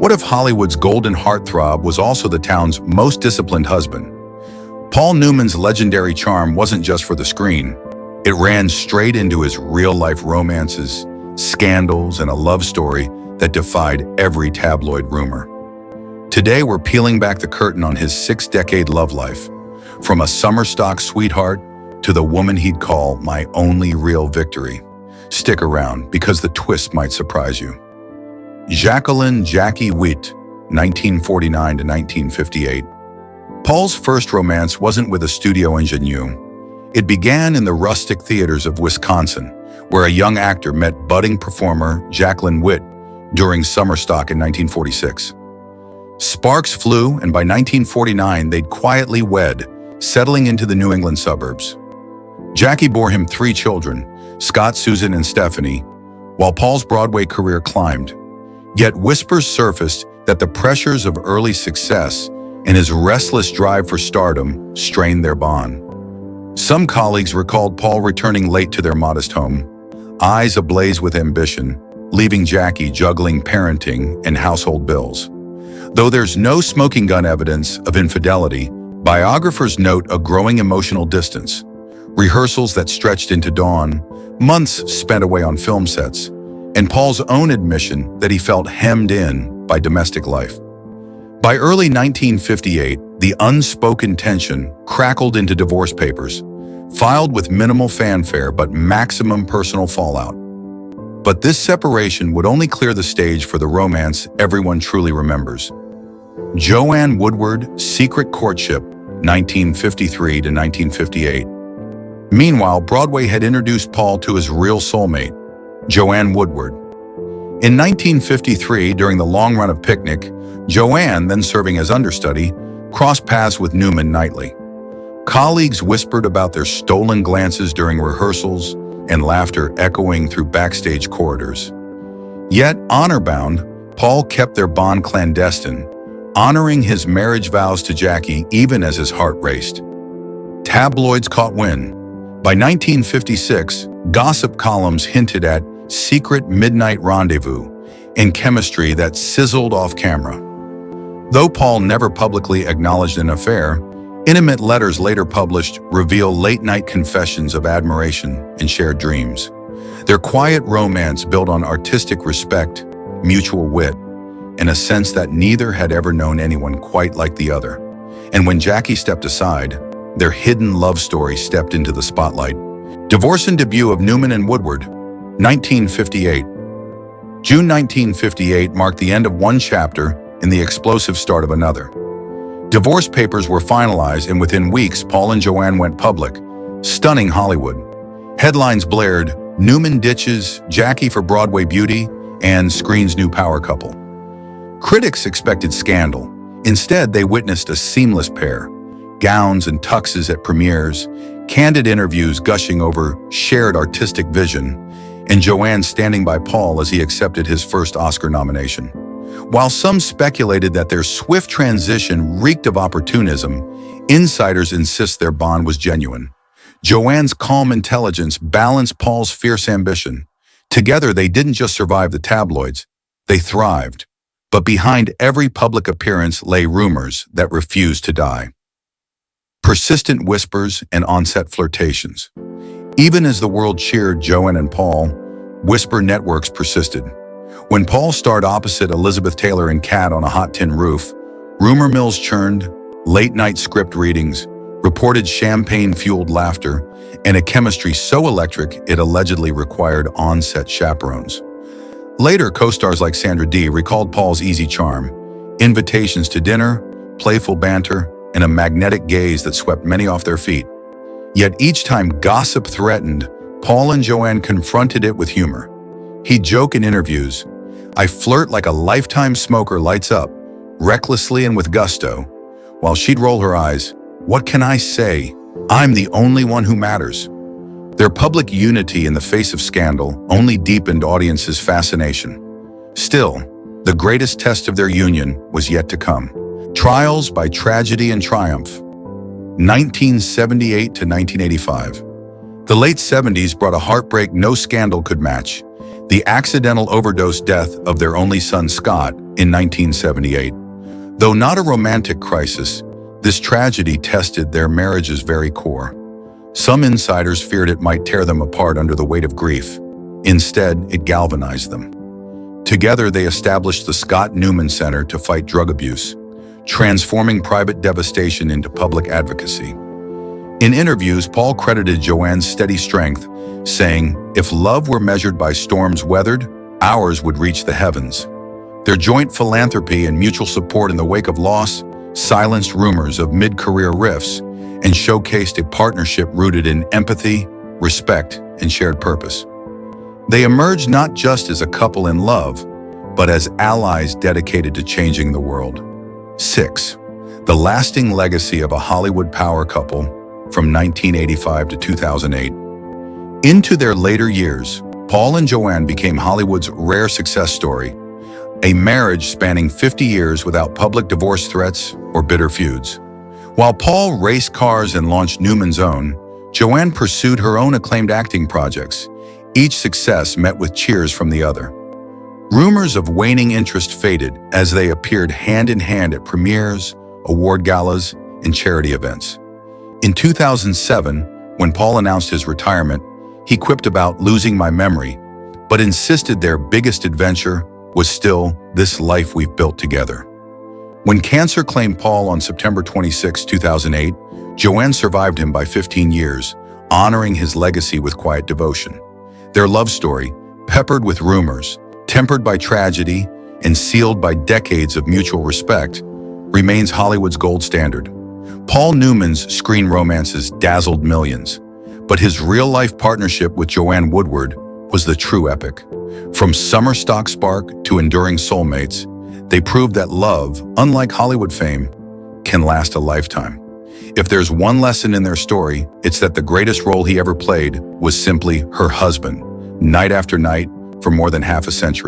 What if Hollywood's golden heartthrob was also the town's most disciplined husband? Paul Newman's legendary charm wasn't just for the screen. It ran straight into his real-life romances, scandals, and a love story that defied every tabloid rumor. Today, we're peeling back the curtain on his 6-decade love life, from a summer stock sweetheart to the woman he'd call my only real victory. Stick around, because the twist might surprise you. Jacqueline "Jackie" Witt, 1949 to 1958. Paul's first romance wasn't with a studio ingenue. It began in the rustic theaters of Wisconsin, where a young actor met budding performer Jacqueline Witt during summer stock in 1946. Sparks flew, and by 1949 they'd quietly wed, settling into the New England suburbs. Jackie bore him 3 children, Scott, Susan, and Stephanie, while Paul's Broadway career climbed. Yet whispers surfaced that the pressures of early success and his restless drive for stardom strained their bond. Some colleagues recalled Paul returning late to their modest home, eyes ablaze with ambition, leaving Jackie juggling parenting and household bills. Though there's no smoking gun evidence of infidelity, biographers note a growing emotional distance, rehearsals that stretched into dawn, months spent away on film sets, and Paul's own admission that he felt hemmed in by domestic life. By early 1958, the unspoken tension crackled into divorce papers, filed with minimal fanfare but maximum personal fallout. But this separation would only clear the stage for the romance everyone truly remembers. Joanne Woodward, Secret Courtship, 1953 to 1958. Meanwhile, Broadway had introduced Paul to his real soulmate, Joanne Woodward. In 1953, during the long run of Picnic, Joanne, then serving as understudy, crossed paths with Newman nightly. Colleagues whispered about their stolen glances during rehearsals and laughter echoing through backstage corridors. Yet, honor-bound, Paul kept their bond clandestine, honoring his marriage vows to Jackie even as his heart raced. Tabloids caught wind. By 1956, gossip columns hinted at secret midnight rendezvous and chemistry that sizzled off camera. Though Paul never publicly acknowledged an affair, intimate letters later published reveal late-night confessions of admiration and shared dreams. Their quiet romance built on artistic respect, mutual wit, and a sense that neither had ever known anyone quite like the other. And when Jackie stepped aside, their hidden love story stepped into the spotlight. Divorce and debut of Newman and Woodward, 1958. June 1958 marked the end of one chapter and the explosive start of another. Divorce papers were finalized, and within weeks, Paul and Joanne went public, stunning Hollywood. Headlines blared, "Newman ditches Jackie for Broadway beauty," and "Screen's new power couple." Critics expected scandal. Instead, they witnessed a seamless pair, gowns and tuxes at premieres, candid interviews gushing over shared artistic vision, and Joanne standing by Paul as he accepted his first Oscar nomination. While some speculated that their swift transition reeked of opportunism, insiders insist their bond was genuine. Joanne's calm intelligence balanced Paul's fierce ambition. Together, they didn't just survive the tabloids, they thrived. But behind every public appearance lay rumors that refused to die. Persistent whispers and on-set flirtations. Even as the world cheered Joanne and Paul, whisper networks persisted. When Paul starred opposite Elizabeth Taylor in Cat on a Hot Tin Roof, rumor mills churned, late-night script readings, reported champagne-fueled laughter, and a chemistry so electric it allegedly required on-set chaperones. Later, co-stars like Sandra Dee recalled Paul's easy charm, invitations to dinner, playful banter, and a magnetic gaze that swept many off their feet. Yet each time gossip threatened, Paul and Joanne confronted it with humor. He'd joke in interviews, "I flirt like a lifetime smoker lights up, recklessly and with gusto," while she'd roll her eyes, "What can I say? I'm the only one who matters." Their public unity in the face of scandal only deepened audiences' fascination. Still, the greatest test of their union was yet to come. Trials by tragedy and triumph. 1978 to 1985. The late 70s brought a heartbreak no scandal could match: the accidental overdose death of their only son, Scott, in 1978. Though not a romantic crisis, this tragedy tested their marriage's very core. Some insiders feared it might tear them apart under the weight of grief. Instead, it galvanized them. Together, they established the Scott Newman Center to fight drug abuse, transforming private devastation into public advocacy. In interviews, Paul credited Joanne's steady strength, saying, "If love were measured by storms weathered, ours would reach the heavens." Their joint philanthropy and mutual support in the wake of loss silenced rumors of mid-career rifts and showcased a partnership rooted in empathy, respect, and shared purpose. They emerged not just as a couple in love, but as allies dedicated to changing the world. 6. The lasting legacy of a Hollywood power couple from 1985 to 2008. Into their later years, Paul and Joanne became Hollywood's rare success story, a marriage spanning 50 years without public divorce threats or bitter feuds. While Paul raced cars and launched Newman's Own, Joanne pursued her own acclaimed acting projects, each success met with cheers from the other. Rumors of waning interest faded as they appeared hand in hand at premieres, award galas, and charity events. In 2007, when Paul announced his retirement, he quipped about losing my memory, but insisted their biggest adventure was still this life we've built together. When cancer claimed Paul on September 26, 2008, Joanne survived him by 15 years, honoring his legacy with quiet devotion. Their love story, peppered with rumors, tempered by tragedy, and sealed by decades of mutual respect, remains Hollywood's gold standard. Paul Newman's screen romances dazzled millions, but his real-life partnership with Joanne Woodward was the true epic. From summer stock spark to enduring soulmates, they proved that love, unlike Hollywood fame, can last a lifetime. If there's one lesson in their story, it's that the greatest role he ever played was simply her husband, night after night, for more than half a century.